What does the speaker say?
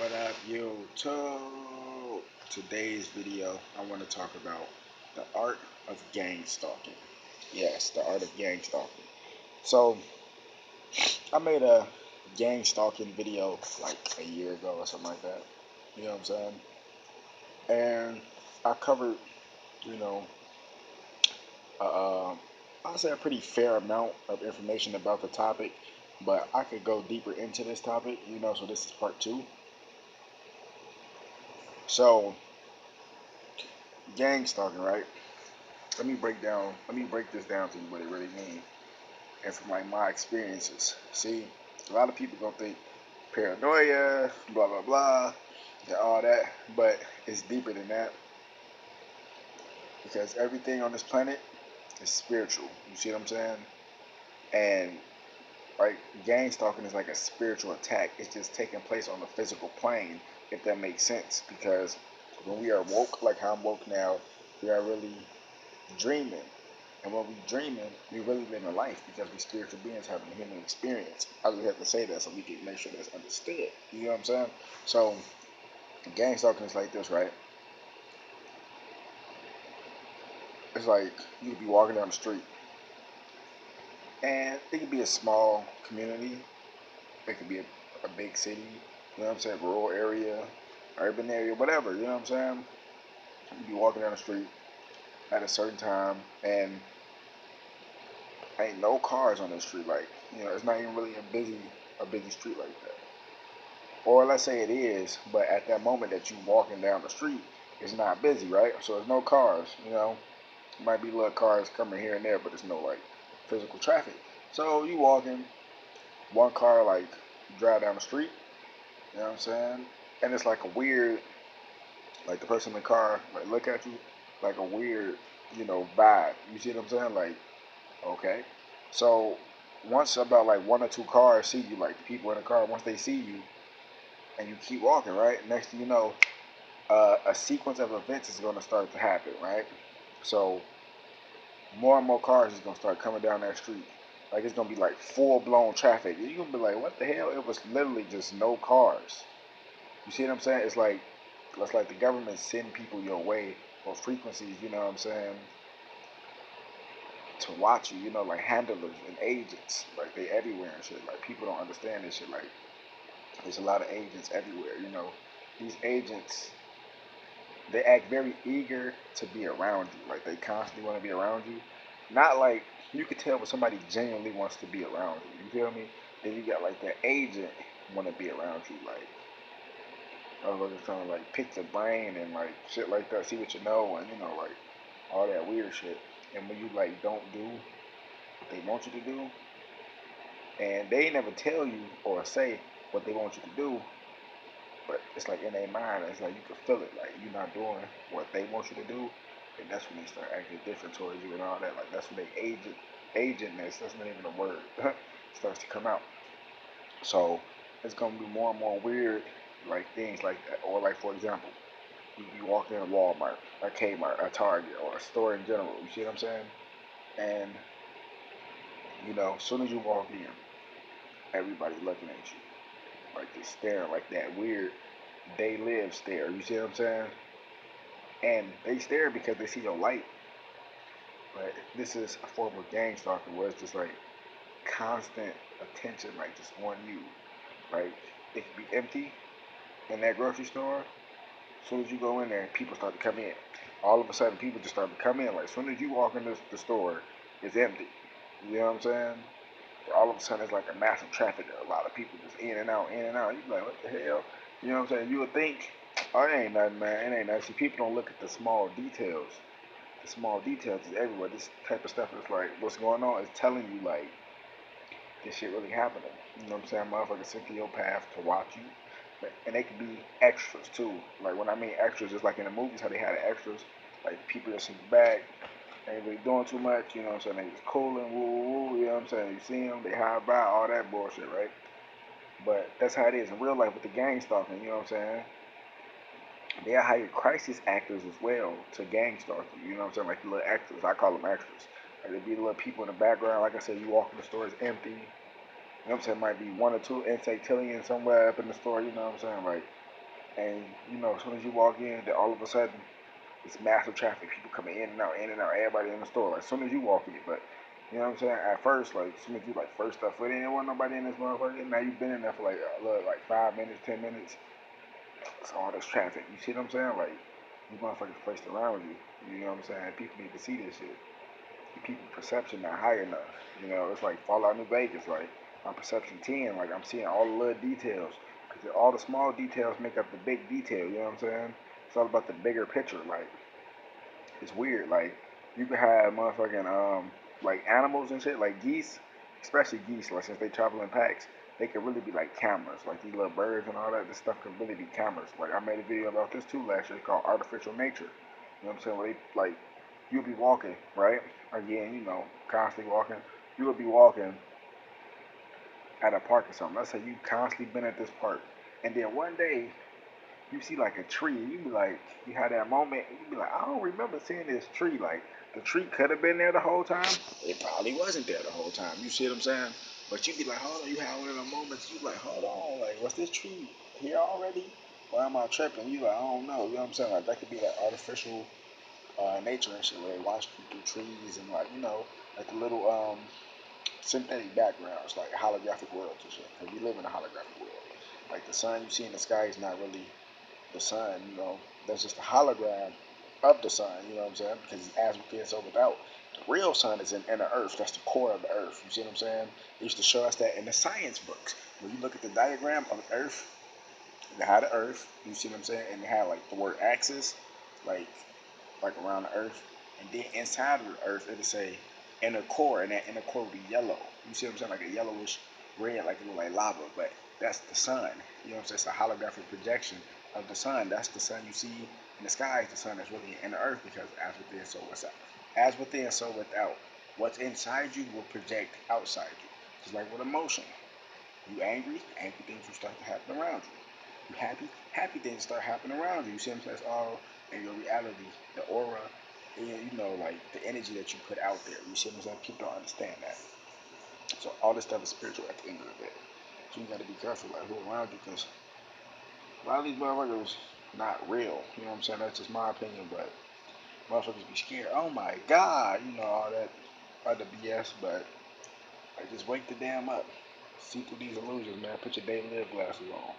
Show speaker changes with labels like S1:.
S1: What up, YouTube? Today's video, I want to talk about the art of gang stalking. Yes, the art of gang stalking. So, I made a gang stalking video like a year ago or something like that. You know what I'm saying? And I covered, you know, I'd say a pretty fair amount of information about the topic, but I could go deeper into this topic, so this is part two. So, gang stalking, right? Let me break this down to you what it really means and from like my experiences. See, a lot of people gonna think paranoia, blah blah blah, and all that, but it's deeper than that because everything on this planet is spiritual. You see what I'm saying? And like gang stalking is like a spiritual attack. It's just taking place on the physical plane, if that makes sense. Because when we are woke, like how I'm woke now, we are really dreaming. And when we dreaming, we really live a life because we spiritual beings having a human experience. I just have to say that so we can make sure that's understood. You know what I'm saying? So, gang stalking is like this, right? It's like you could be walking down the street, and it could be a small community. It could be a big city. You know what I'm saying? Rural area, urban area, whatever. You know what I'm saying? You could be walking down the street at a certain time, and ain't no cars on the street. Like, it's not even really a busy street like that. Or let's say it is, but at that moment that you walking down the street, it's not busy, right? So there's no cars. Might be little cars coming here and there, but there's no like physical traffic. So you walking, one car like drive down the street. You know what I'm saying? And it's like a weird, like the person in the car like look at you, like a weird, vibe. You see what I'm saying? Like, okay. So once about like one or two cars see you, like the people in the car, once they see you and you keep walking, right? Next thing you know, a sequence of events is going to start to happen, right? So more and more cars is going to start coming down that street. Like it's going to be like full blown traffic. You're going to be like, what the hell? It was literally just no cars. You see what I'm saying? It's like the government send people your way or frequencies, you know what I'm saying, to watch you, like handlers and agents, like they everywhere and shit. Like people don't understand this shit. Like there's a lot of agents everywhere. These agents, they act very eager to be around you. Like they constantly want to be around you. Not like you could tell when somebody genuinely wants to be around you. You feel me? Then you got like that agent want to be around you. Like motherfuckers trying to like pick your brain and like shit like that. See what you know and like all that weird shit. And when you like don't do what they want you to do, and they never tell you or say what they want you to do, but it's like in their mind, it's like you can feel it, like you're not doing what they want you to do, and that's when they start acting different towards you and all that. Like that's when they agentness, that's not even a word, starts to come out. So it's gonna be more and more weird, like things like that. Or like for example, you be walking in a Walmart, a Kmart, a Target, or a store in general. You see what I'm saying? And as soon as you walk in, everybody looking at you, like they staring, like that weird they live stare. You see what I'm saying? And they stare because they see your light. But this is a form of gang stalking where it's just like constant attention, like just on you. Like it could be empty in that grocery store. As soon as you go in there, people start to come in. All of a sudden, people just start to come in. Like as soon as you walk in the store, it's empty. You know what I'm saying? All of a sudden, it's like a massive traffic. A lot of people just in and out, in and out. You be like, what the hell? You know what I'm saying? You would think, oh, it ain't nothing, man. It ain't nothing. See, people don't look at the small details. The small details is everywhere. This type of stuff is like, what's going on is telling you, like, this shit really happening. You know what I'm saying? Motherfuckers sent to your path to watch you. And they could be extras, too. Like, when I mean extras, it's like in the movies how they had the extras. Like, people that's in the back, ain't really doing too much, you know what I'm saying? They just cooling, woo, woo, woo, you know what I'm saying? You see them, they high by, all that bullshit, right? But that's how it is in real life with the gang stalking, you know what I'm saying? They hire crisis actors as well to gang stalk you, you know what I'm saying? Like the little extras, I call them extras. Like they be the little people in the background, like I said, you walk in the store, it's empty. You know what I'm saying? Might be one or two insectillions somewhere up in the store, you know what I'm saying? Like And as soon as you walk in, then all of a sudden it's massive traffic, people coming in and out, everybody in the store. Like as soon as you walk in, but you know what I'm saying? At first, like as soon as you like first step foot in, there wasn't nobody in this motherfucker. Now you've been in there for like 5 minutes, 10 minutes. It's all this traffic. You see what I'm saying? Like these motherfuckers placed around you. You know what I'm saying? People need to see this shit. People perception not high enough. It's like Fallout New Vegas. Like my perception 10. Like I'm seeing all the little details. Cause all the small details make up the big detail. You know what I'm saying? It's all about the bigger picture. Like it's weird. Like you could have motherfucking like animals and shit, like geese, especially geese. Like since they travel in packs, they could really be like cameras. Like these little birds and all that. This stuff could really be cameras. Like I made a video about this too last year called Artificial Nature. You know what I'm saying? Where they like you'll be walking, right? Again, constantly walking. You will be walking at a park or something. Let's say you constantly been at this park, and then one day you see like a tree, and you be like, you had that moment, and you be like, I don't remember seeing this tree. Like the tree could have been there the whole time. It probably wasn't there the whole time. You see what I'm saying? But you be like, hold on, you have one of the moments. You like, hold on, like was this tree here already? Why am I tripping? You like, I don't know. You know what I'm saying? Like that could be like artificial nature and shit where they watch you through trees and like like the little synthetic backgrounds, like holographic worlds and shit. Cause we live in a holographic world. Like the sun you see in the sky is not really the sun, that's just a hologram of the sun, you know what I'm saying? Because it's as within, so without. The real sun is in the earth. That's the core of the earth. You see what I'm saying? They used to show us that in the science books. When you look at the diagram of the earth, they had the earth, you see what I'm saying? And they had like the word axis, like around the earth. And then inside of the earth, it'll say inner core, and that inner core will be yellow. You see what I'm saying? Like a yellowish red, like it look like lava, but that's the sun. You know what I'm saying? It's a holographic projection of the sun. That's the sun you see in the sky. Is the sun that's really in the earth, because as within, so without. As within, so without. What's inside you will project outside you. Just like with emotion. You angry, angry things will start to happen around you. You happy, happy things start happening around you. You see what I'm saying? It's all in your reality, the aura, and like the energy that you put out there. You see what I'm saying? People don't understand that. So all this stuff is spiritual at the end of the day. So you got to be careful, like who around you, because a lot of these motherfuckers not real. You know what I'm saying? That's just my opinion, but motherfuckers be scared. Oh my God, all that other BS. But like, just wake the damn up. See through these illusions, man. Put your day live glasses on.